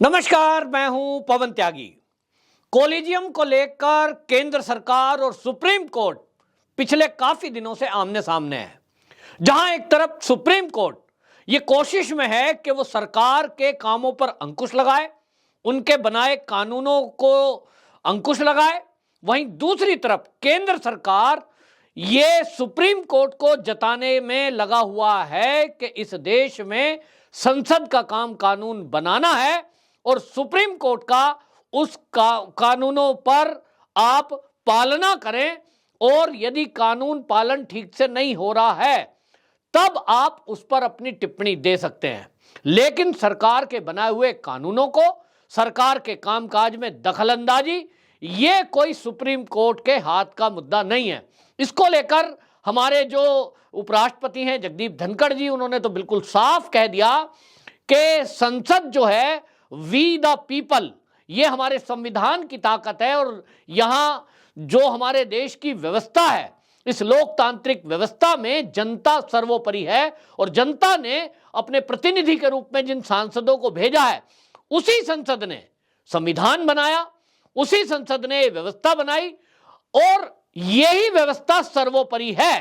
नमस्कार, मैं हूं पवन त्यागी। कोलिजियम को लेकर केंद्र सरकार और सुप्रीम कोर्ट पिछले काफी दिनों से आमने सामने है। जहां एक तरफ सुप्रीम कोर्ट ये कोशिश में है कि वो सरकार के कामों पर अंकुश लगाए, उनके बनाए कानूनों को अंकुश लगाए, वहीं दूसरी तरफ केंद्र सरकार ये सुप्रीम कोर्ट को जताने में लगा हुआ है कि इस देश में संसद का काम कानून बनाना है और सुप्रीम कोर्ट का उस कानूनों पर आप पालना करें, और यदि कानून पालन ठीक से नहीं हो रहा है तब आप उस पर अपनी टिप्पणी दे सकते हैं। लेकिन सरकार के बनाए हुए कानूनों को, सरकार के कामकाज में दखलंदाजी, ये कोई सुप्रीम कोर्ट के हाथ का मुद्दा नहीं है। इसको लेकर हमारे जो उपराष्ट्रपति हैं जगदीप धनखड़ जी, उन्होंने तो बिल्कुल साफ कह दिया कि संसद जो है वी द पीपल, ये हमारे संविधान की ताकत है और यहां जो हमारे देश की व्यवस्था है, इस लोकतांत्रिक व्यवस्था में जनता सर्वोपरि है और जनता ने अपने प्रतिनिधि के रूप में जिन सांसदों को भेजा है, उसी संसद ने संविधान बनाया, उसी संसद ने व्यवस्था बनाई और यही व्यवस्था सर्वोपरि है।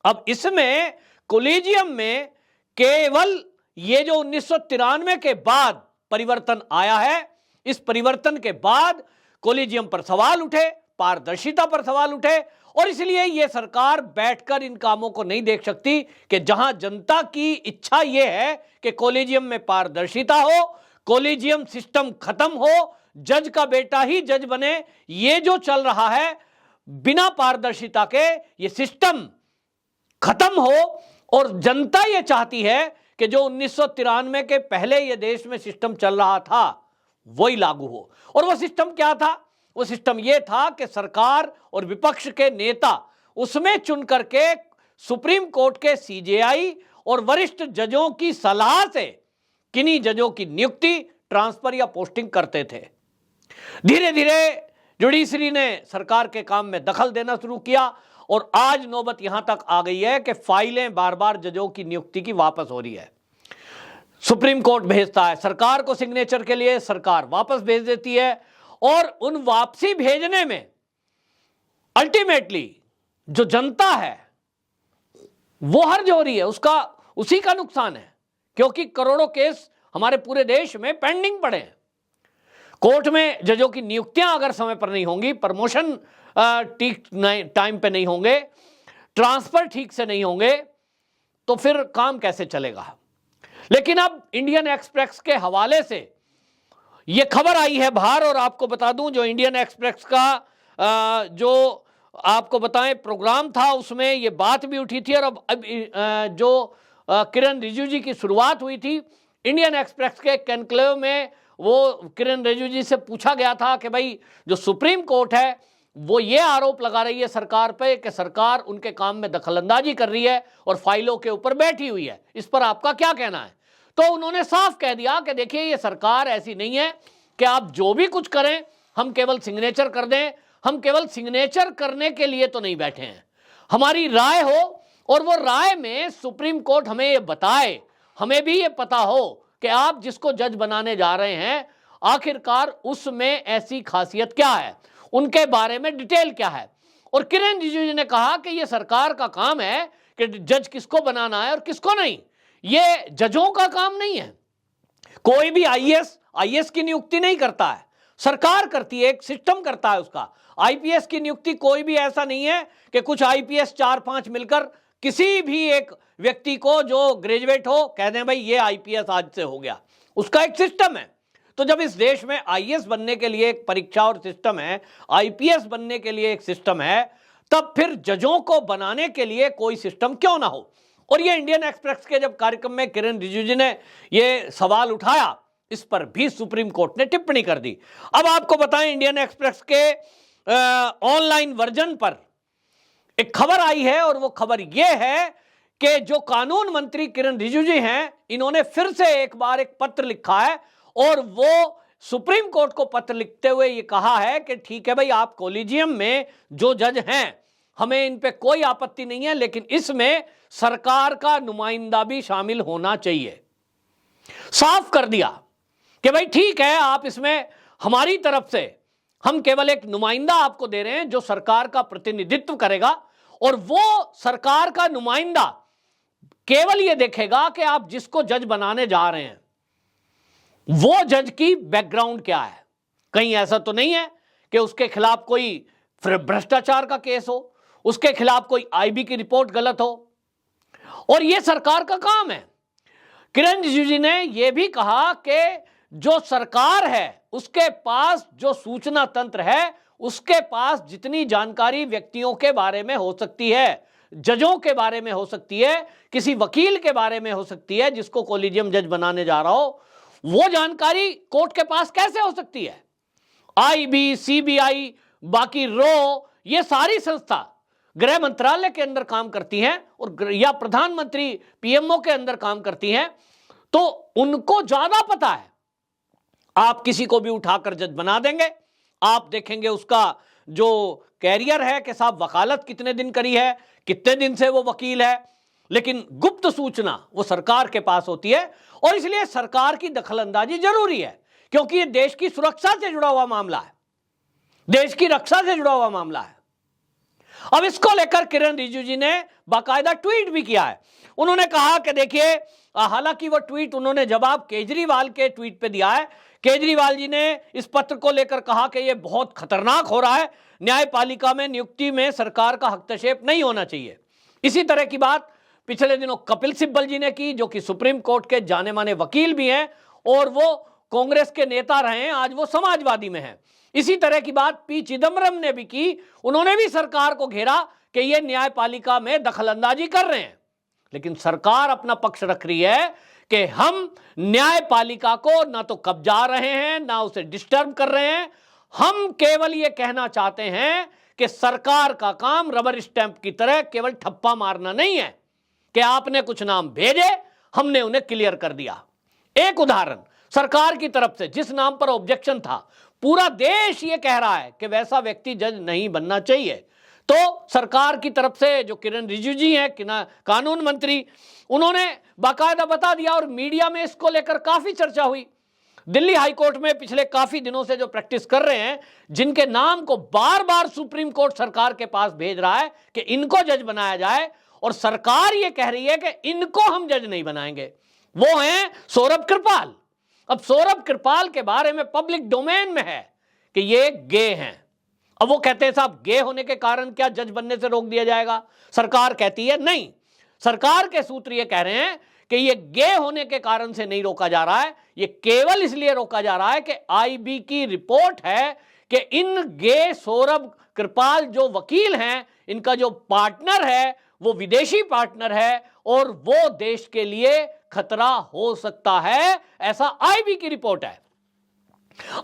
अब इसमें कोलिजियम में केवल ये जो 1993 के बाद परिवर्तन आया है, इस परिवर्तन के बाद कोलिजियम पर सवाल उठे, पारदर्शिता पर सवाल उठे, और इसलिए यह सरकार बैठकर इन कामों को नहीं देख सकती कि जहां जनता की इच्छा यह है कि कोलिजियम में पारदर्शिता हो, कोलिजियम सिस्टम खत्म हो, जज का बेटा ही जज बने, ये जो चल रहा है बिना पारदर्शिता के, ये सिस्टम खत्म हो और जनता ये चाहती है कि जो 1993 के पहले ये देश में सिस्टम चल रहा था वही लागू हो। और वो सिस्टम क्या था? वो सिस्टम ये था कि सरकार और विपक्ष के नेता उसमें चुन करके सुप्रीम कोर्ट के सीजेआई और वरिष्ठ जजों की सलाह से किन्हीं जजों की नियुक्ति, ट्रांसफर या पोस्टिंग करते थे। धीरे धीरे जुडिशरी ने सरकार के काम में दखल देना शुरू किया और आज नौबत यहां तक आ गई है कि फाइलें बार बार जजों की नियुक्ति की वापस हो रही है। सुप्रीम कोर्ट भेजता है सरकार को सिग्नेचर के लिए, सरकार वापस भेज देती है और उन वापसी भेजने में अल्टीमेटली जो जनता है वो हर्ज हो रही है, उसका उसी का नुकसान है, क्योंकि करोड़ों केस हमारे पूरे देश में पेंडिंग पड़े हैं। कोर्ट में जजों की नियुक्तियां अगर समय पर नहीं होंगी, प्रमोशन ठीक टाइम पे नहीं होंगे, ट्रांसफर ठीक से नहीं होंगे, तो फिर काम कैसे चलेगा। लेकिन अब इंडियन एक्सप्रेस के हवाले से यह खबर आई है बाहर, और आपको बता दूं जो इंडियन एक्सप्रेस का जो आपको बताएं प्रोग्राम था उसमें यह बात भी उठी थी, और अब जो किरण रिजिजू जी की शुरुआत हुई थी इंडियन एक्सप्रेस के कॉन्क्लेव में, वो किरण रिजिजू जी से पूछा गया था कि भाई जो सुप्रीम कोर्ट है वो ये आरोप लगा रही है सरकार पे कि सरकार उनके काम में दखलंदाजी कर रही है और फाइलों के ऊपर बैठी हुई है, इस पर आपका क्या कहना है। तो उन्होंने साफ कह दिया कि देखिए ये सरकार ऐसी नहीं है कि आप जो भी कुछ करें हम केवल सिग्नेचर कर दें, हम केवल सिग्नेचर करने के लिए तो नहीं बैठे हैं, हमारी राय हो और वो राय में सुप्रीम कोर्ट हमें ये बताए, हमें भी ये पता हो कि आप जिसको जज बनाने जा रहे हैं आखिरकार उसमें ऐसी खासियत क्या है, उनके बारे में डिटेल क्या है। और किरण रिजिजू जी ने कहा कि यह सरकार का काम है कि जज किसको बनाना है और किसको नहीं, यह जजों का काम नहीं है। कोई भी आईएएस की नियुक्ति नहीं करता है, सरकार करती है, एक सिस्टम करता है उसका। आईपीएस की नियुक्ति कोई भी ऐसा नहीं है कि कुछ आईपीएस 4-5 मिलकर किसी भी एक व्यक्ति को जो ग्रेजुएट हो कह दें भाई ये आईपीएस आज से हो गया, उसका एक सिस्टम है। तो जब इस देश में आईएएस बनने के लिए एक परीक्षा और सिस्टम है, आईपीएस बनने के लिए एक सिस्टम है, तब फिर जजों को बनाने के लिए कोई सिस्टम क्यों ना हो। और ये इंडियन एक्सप्रेस के जब कार्यक्रम में किरण रिजिजू जी ने ये सवाल उठाया, इस पर भी सुप्रीम कोर्ट ने टिप्पणी कर दी। अब आपको बताएं इंडियन एक्सप्रेस के ऑनलाइन वर्जन पर एक खबर आई है, और वो खबर ये है कि जो कानून मंत्री किरण रिजिजू जी हैं, इन्होंने फिर से एक बार एक पत्र लिखा है और वो सुप्रीम कोर्ट को पत्र लिखते हुए ये कहा है कि ठीक है भाई, आप कोलिजियम में जो जज हैं हमें इन पे कोई आपत्ति नहीं है, लेकिन इसमें सरकार का नुमाइंदा भी शामिल होना चाहिए। साफ कर दिया कि भाई ठीक है, आप इसमें हमारी तरफ से हम केवल एक नुमाइंदा आपको दे रहे हैं जो सरकार का प्रतिनिधित्व करेगा, और वो सरकार का नुमाइंदा केवल ये देखेगा कि आप जिसको जज बनाने जा रहे हैं वो जज की बैकग्राउंड क्या है। कहीं ऐसा तो नहीं है कि उसके खिलाफ कोई भ्रष्टाचार का केस हो, उसके खिलाफ कोई आईबी की रिपोर्ट गलत हो। और यह सरकार का काम है। किरण रिजिजू ने यह भी कहा कि जो सरकार है उसके पास जो सूचना तंत्र है, उसके पास जितनी जानकारी व्यक्तियों के बारे में हो सकती है, जजों के बारे में हो सकती है, किसी वकील के बारे में हो सकती है जिसको कोलिजियम जज बनाने जा रहा हो, वो जानकारी कोर्ट के पास कैसे हो सकती है। आईबी, सीबीआई, बाकी रो, ये सारी संस्था गृह मंत्रालय के अंदर काम करती हैं और या प्रधानमंत्री पीएमओ के अंदर काम करती हैं, तो उनको ज्यादा पता है। आप किसी को भी उठाकर जज बना देंगे, आप देखेंगे उसका जो कैरियर है कि साहब वकालत कितने दिन करी है, कितने दिन से वो वकील है, लेकिन गुप्त सूचना वो सरकार के पास होती है। और इसलिए सरकार की दखलंदाजी जरूरी है, क्योंकि ये देश की सुरक्षा से जुड़ा हुआ मामला है, देश की रक्षा से जुड़ा हुआ मामला है। अब इसको लेकर किरण रिजिजू जी ने बाकायदा ट्वीट भी किया है। उन्होंने कहा कि देखिए, हालांकि वो ट्वीट उन्होंने जवाब केजरीवाल के ट्वीट पे दिया है। केजरीवाल जी ने इस पत्र को लेकर कहा कि यह बहुत खतरनाक हो रहा है, न्यायपालिका में नियुक्ति में सरकार का हस्तक्षेप नहीं होना चाहिए। इसी तरह की बात पिछले दिनों कपिल सिब्बल जी ने की, जो कि सुप्रीम कोर्ट के जाने माने वकील भी हैं और वो कांग्रेस के नेता रहे हैं, आज वो समाजवादी में हैं। इसी तरह की बात पी चिदम्बरम ने भी की, उन्होंने भी सरकार को घेरा कि ये न्यायपालिका में दखलंदाजी कर रहे हैं। लेकिन सरकार अपना पक्ष रख रही है कि हम न्यायपालिका को ना तो कब्जा रहे हैं, ना उसे डिस्टर्ब कर रहे हैं। हम केवल ये कहना चाहते हैं कि सरकार का काम रबर स्टैंप की तरह केवल ठप्पा मारना नहीं है कि आपने कुछ नाम भेजे, हमने उन्हें क्लियर कर दिया। एक उदाहरण, सरकार की तरफ से जिस नाम पर ऑब्जेक्शन था, पूरा देश ये कह रहा है कि वैसा व्यक्ति जज नहीं बनना चाहिए, तो सरकार की तरफ से जो किरण रिजिजू जी हैं, कानून मंत्री, उन्होंने बाकायदा बता दिया और मीडिया में इसको लेकर काफी चर्चा हुई। दिल्ली हाईकोर्ट में पिछले काफी दिनों से जो प्रैक्टिस कर रहे हैं, जिनके नाम को बार बार सुप्रीम कोर्ट सरकार के पास भेज रहा है कि इनको जज बनाया जाए, और सरकार ये कह रही है कि इनको हम जज नहीं बनाएंगे, वो हैं सौरभ कृपाल। अब सौरभ कृपाल के बारे में पब्लिक डोमेन में है कि ये गे हैं। अब वो कहते हैं साहब गे होने के कारण क्या जज बनने से रोक दिया जाएगा? सरकार कहती है नहीं। सरकार के सूत्र ये कह रहे हैं कि ये गे होने के कारण से नहीं रोका जा रहा है, ये केवल इसलिए रोका जा रहा है कि आईबी की रिपोर्ट है कि इन गे सौरभ कृपाल जो वकील हैं, इनका जो पार्टनर है वो विदेशी पार्टनर है और वो देश के लिए खतरा हो सकता है, ऐसा आईबी की रिपोर्ट है।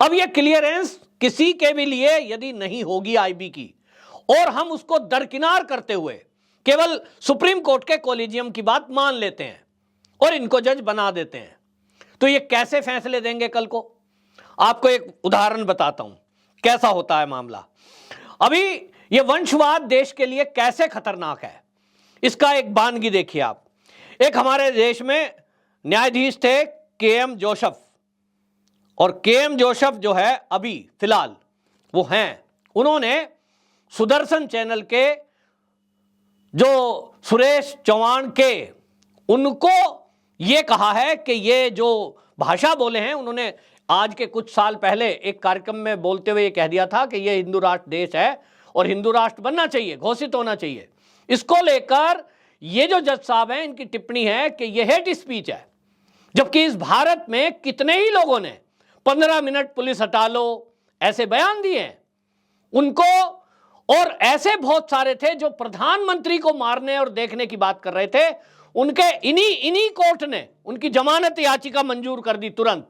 अब ये क्लियरेंस किसी के भी लिए यदि नहीं होगी आईबी की, और हम उसको दरकिनार करते हुए केवल सुप्रीम कोर्ट के कोलिजियम की बात मान लेते हैं और इनको जज बना देते हैं, तो ये कैसे फैसले देंगे कल को? आपको एक उदाहरण बताता हूं कैसा होता है मामला। अभी ये वंशवाद देश के लिए कैसे खतरनाक है, इसका एक बानगी देखिए आप। एक हमारे देश में न्यायाधीश थे के.एम. जोसेफ, और के.एम. जोसेफ जो है अभी फिलहाल वो हैं, उन्होंने सुदर्शन चैनल के जो सुरेश चौहान के, उनको ये कहा है कि ये जो भाषा बोले हैं, उन्होंने आज के कुछ साल पहले एक कार्यक्रम में बोलते हुए ये कह दिया था कि ये हिंदू राष्ट्र देश है और हिंदू राष्ट्र बनना चाहिए, घोषित होना चाहिए। इसको लेकर ये जो जज साहब हैं, इनकी टिप्पणी है कि ये हेट स्पीच है, जबकि इस भारत में कितने ही लोगों ने 15 मिनट पुलिस हटा लो ऐसे बयान दिए हैं उनको, और ऐसे बहुत सारे थे जो प्रधानमंत्री को मारने और देखने की बात कर रहे थे, उनके इन्हीं कोर्ट ने उनकी जमानत याचिका मंजूर कर दी तुरंत।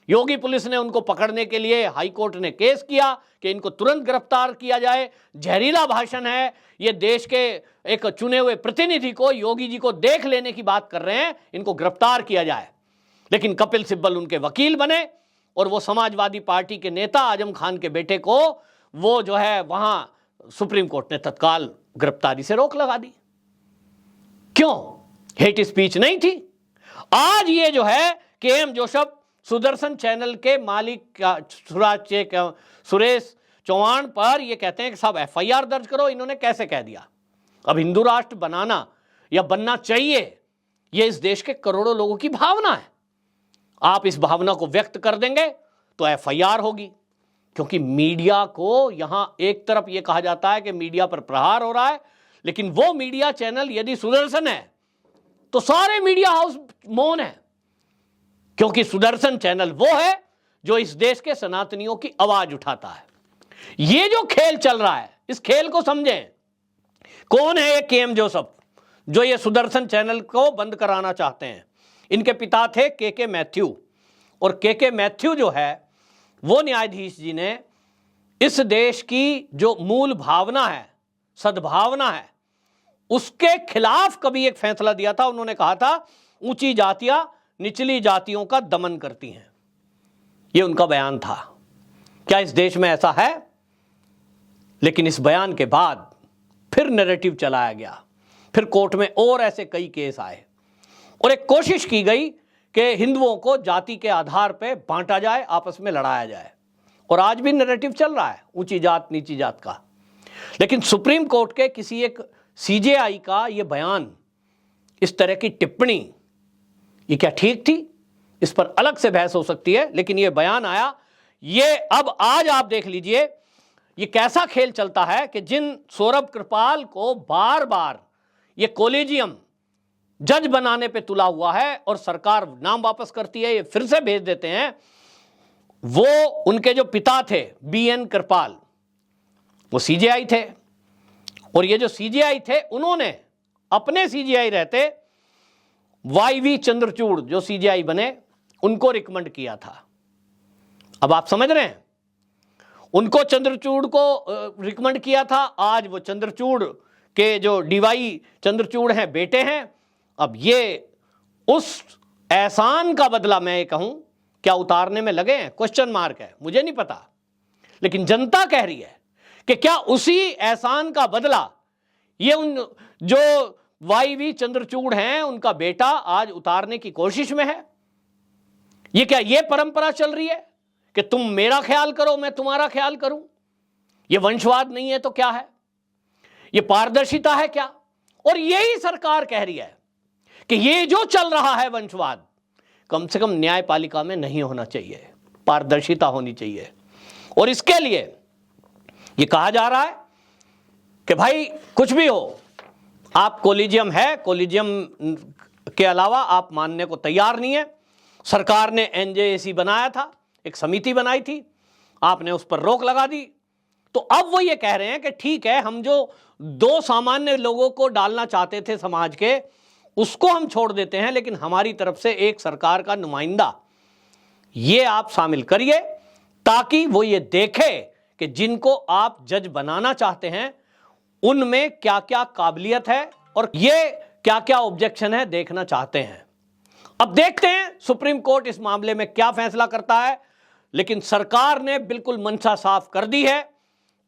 योगी पुलिस ने उनको पकड़ने के लिए हाई कोर्ट ने केस किया कि इनको तुरंत गिरफ्तार किया जाए, जहरीला भाषण है, ये देश के एक चुने हुए प्रतिनिधि को, योगी जी को देख लेने की बात कर रहे हैं, इनको गिरफ्तार किया जाए। लेकिन कपिल सिब्बल उनके वकील बने और वो समाजवादी पार्टी के नेता आजम खान के बेटे को वो जो है वहां सुप्रीम कोर्ट ने तत्काल गिरफ्तारी से रोक लगा दी। क्यों? हेट स्पीच नहीं थी। आज ये जो है के.एम. जोसेफ सुदर्शन चैनल के मालिक सुरेश चौहान पर ये कहते हैं कि साहब एफआईआर दर्ज करो। इन्होंने कैसे कह दिया? अब हिंदू राष्ट्र बनाना या बनना चाहिए, ये इस देश के करोड़ों लोगों की भावना है। आप इस भावना को व्यक्त कर देंगे तो एफआईआर होगी, क्योंकि मीडिया को यहां एक तरफ यह कहा जाता है कि मीडिया पर प्रहार हो रहा है, लेकिन वो मीडिया चैनल यदि सुदर्शन है तो सारे मीडिया हाउस मौन है, क्योंकि सुदर्शन चैनल वो है जो इस देश के सनातनियों की आवाज उठाता है। ये जो खेल चल रहा है, इस खेल को समझें। कौन है ये केएम जोसेफ जो ये सुदर्शन चैनल को बंद कराना चाहते हैं? इनके पिता थे के मैथ्यू, और के मैथ्यू जो है वो न्यायाधीश जी ने इस देश की जो मूल भावना है, सद्भावना है, उसके खिलाफ कभी एक फैसला दिया था। उन्होंने कहा था ऊंची जातियां निचली जातियों का दमन करती हैं। यह उनका बयान था। क्या इस देश में ऐसा है? लेकिन इस बयान के बाद फिर नैरेटिव चलाया गया, फिर कोर्ट में और ऐसे कई केस आए और एक कोशिश की गई कि हिंदुओं को जाति के आधार पर बांटा जाए, आपस में लड़ाया जाए, और आज भी नैरेटिव चल रहा है ऊंची जात नीची जात का। लेकिन सुप्रीम कोर्ट के किसी एक सीजेआई का यह बयान, इस तरह की टिप्पणी, ये क्या ठीक थी? इस पर अलग से बहस हो सकती है, लेकिन यह बयान आया। ये अब आज आप देख लीजिए ये कैसा खेल चलता है कि जिन सौरभ कृपाल को बार बार ये कॉलेजियम जज बनाने पे तुला हुआ है और सरकार नाम वापस करती है, ये फिर से भेज देते हैं। वो उनके जो पिता थे बीएन कृपाल, वो सीजेआई थे, और ये जो सीजेआई थे उन्होंने अपने सीजेआई रहते वाईवी चंद्रचूड़ जो सीजेआई बने, उनको रिकमेंड किया था। अब आप समझ रहे हैं, उनको चंद्रचूड़ को रिकमेंड किया था। आज वो चंद्रचूड़ के जो डीवाई चंद्रचूड़ हैं बेटे हैं। अब ये उस एहसान का बदला, मैं ये कहूं, क्या उतारने में लगे हैं? क्वेश्चन मार्क है, मुझे नहीं पता, लेकिन जनता कह रही है कि क्या उसी एहसान का बदला ये उन जो वाईवी चंद्रचूड़ हैं उनका बेटा आज उतारने की कोशिश में है? ये क्या ये परंपरा चल रही है कि तुम मेरा ख्याल करो मैं तुम्हारा ख्याल करूं? ये वंशवाद नहीं है तो क्या है? ये पारदर्शिता है क्या? और यही सरकार कह रही है कि ये जो चल रहा है वंशवाद, कम से कम न्यायपालिका में नहीं होना चाहिए, पारदर्शिता होनी चाहिए। और इसके लिए ये कहा जा रहा है कि भाई कुछ भी हो, आप कॉलेजियम है, कॉलेजियम के अलावा आप मानने को तैयार नहीं है। सरकार ने एनजेएसी बनाया था, एक समिति बनाई थी, आपने उस पर रोक लगा दी। तो अब वो ये कह रहे हैं कि ठीक है, हम जो दो सामान्य लोगों को डालना चाहते थे समाज के, उसको हम छोड़ देते हैं, लेकिन हमारी तरफ से एक सरकार का नुमाइंदा ये आप शामिल करिए, ताकि वो ये देखे कि जिनको आप जज बनाना चाहते हैं उनमें क्या क्या काबिलियत है और ये क्या क्या ऑब्जेक्शन है देखना चाहते हैं। अब देखते हैं सुप्रीम कोर्ट इस मामले में क्या फैसला करता है। लेकिन सरकार ने बिल्कुल मंशा साफ कर दी है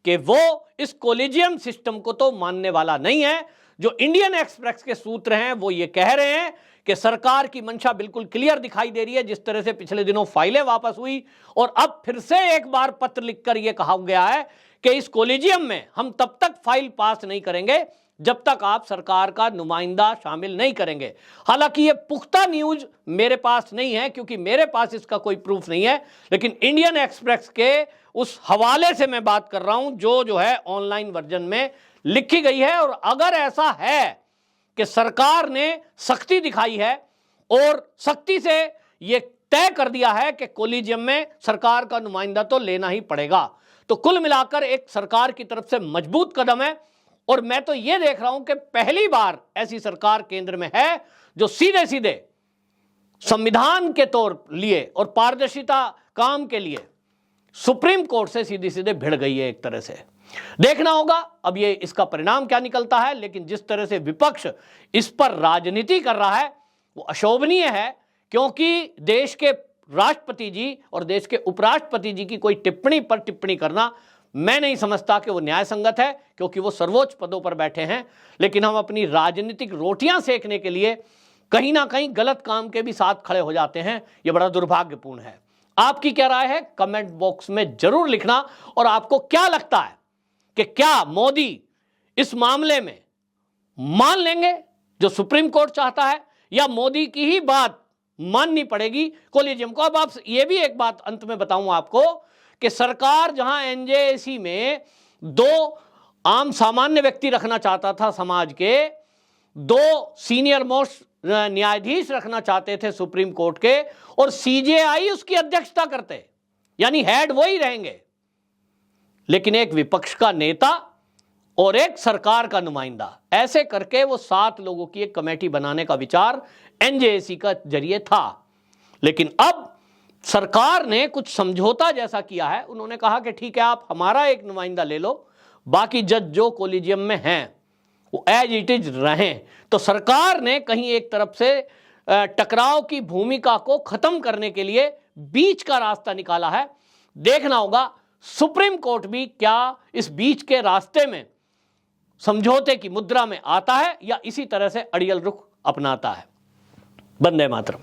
कि वो इस कॉलेजियम सिस्टम को तो मानने वाला नहीं है। जो इंडियन एक्सप्रेस के सूत्र हैं वो ये कह रहे हैं कि सरकार की मंशा बिल्कुल क्लियर दिखाई दे रही है। जिस तरह से पिछले दिनों फाइलें वापस हुई और अब फिर से एक बार पत्र लिखकर यह कहा गया है कि इस कॉलेजियम में हम तब तक फाइल पास नहीं करेंगे जब तक आप सरकार का नुमाइंदा शामिल नहीं करेंगे। हालांकि ये पुख्ता न्यूज मेरे पास नहीं है, क्योंकि मेरे पास इसका कोई प्रूफ नहीं है, लेकिन इंडियन एक्सप्रेस के उस हवाले से मैं बात कर रहा हूं जो है ऑनलाइन वर्जन में लिखी गई है। और अगर ऐसा है कि सरकार ने सख्ती दिखाई है और सख्ती से ये तय कर दिया है कि कॉलेजियम में सरकार का नुमाइंदा तो लेना ही पड़ेगा, तो कुल मिलाकर एक सरकार की तरफ से मजबूत कदम है। और मैं तो यह देख रहा हूं कि पहली बार ऐसी सरकार केंद्र में है जो सीधे सीधे संविधान के तौर लिए और पारदर्शिता काम के लिए सुप्रीम कोर्ट से सीधे सीधे भिड़ गई है। एक तरह से देखना होगा अब ये इसका परिणाम क्या निकलता है, लेकिन जिस तरह से विपक्ष इस पर राजनीति कर रहा है वो अशोभनीय है, क्योंकि देश के राष्ट्रपति जी और देश के उपराष्ट्रपति जी की कोई टिप्पणी पर टिप्पणी करना मैं नहीं समझता कि वो न्याय संगत है, क्योंकि वो सर्वोच्च पदों पर बैठे हैं। लेकिन हम अपनी राजनीतिक रोटियां सेकने के लिए कहीं ना कहीं गलत काम के भी साथ खड़े हो जाते हैं। यह बड़ा दुर्भाग्यपूर्ण है। आपकी क्या राय है कमेंट बॉक्स में जरूर लिखना। और आपको क्या लगता है कि क्या मोदी इस मामले में मान लेंगे जो सुप्रीम कोर्ट चाहता है, या मोदी की ही बात माननी पड़ेगी कोलिजियम को? अब आप ये भी एक बात अंत में बताऊं आपको कि सरकार जहां एनजेएसी में 2 आम सामान्य व्यक्ति रखना चाहता था, समाज के 2 सीनियर मोस्ट न्यायाधीश रखना चाहते थे सुप्रीम कोर्ट के, और सीजेआई उसकी अध्यक्षता करते, यानी हेड वही रहेंगे, लेकिन एक विपक्ष का नेता और एक सरकार का नुमाइंदा, ऐसे करके वो 7 लोगों की एक कमेटी बनाने का विचार एनजेएसी का जरिए था। लेकिन अब सरकार ने कुछ समझौता जैसा किया है। उन्होंने कहा कि ठीक है, आप हमारा एक नुमाइंदा ले लो, बाकी जज जो कोलिजियम में हैं वो एज इट इज रहें। तो सरकार ने कहीं एक तरफ से टकराव की भूमिका को खत्म करने के लिए बीच का रास्ता निकाला है। देखना होगा सुप्रीम कोर्ट भी क्या इस बीच के रास्ते में समझौते की मुद्रा में आता है या इसी तरह से अड़ियल रुख अपनाता है। वंदे मातरम।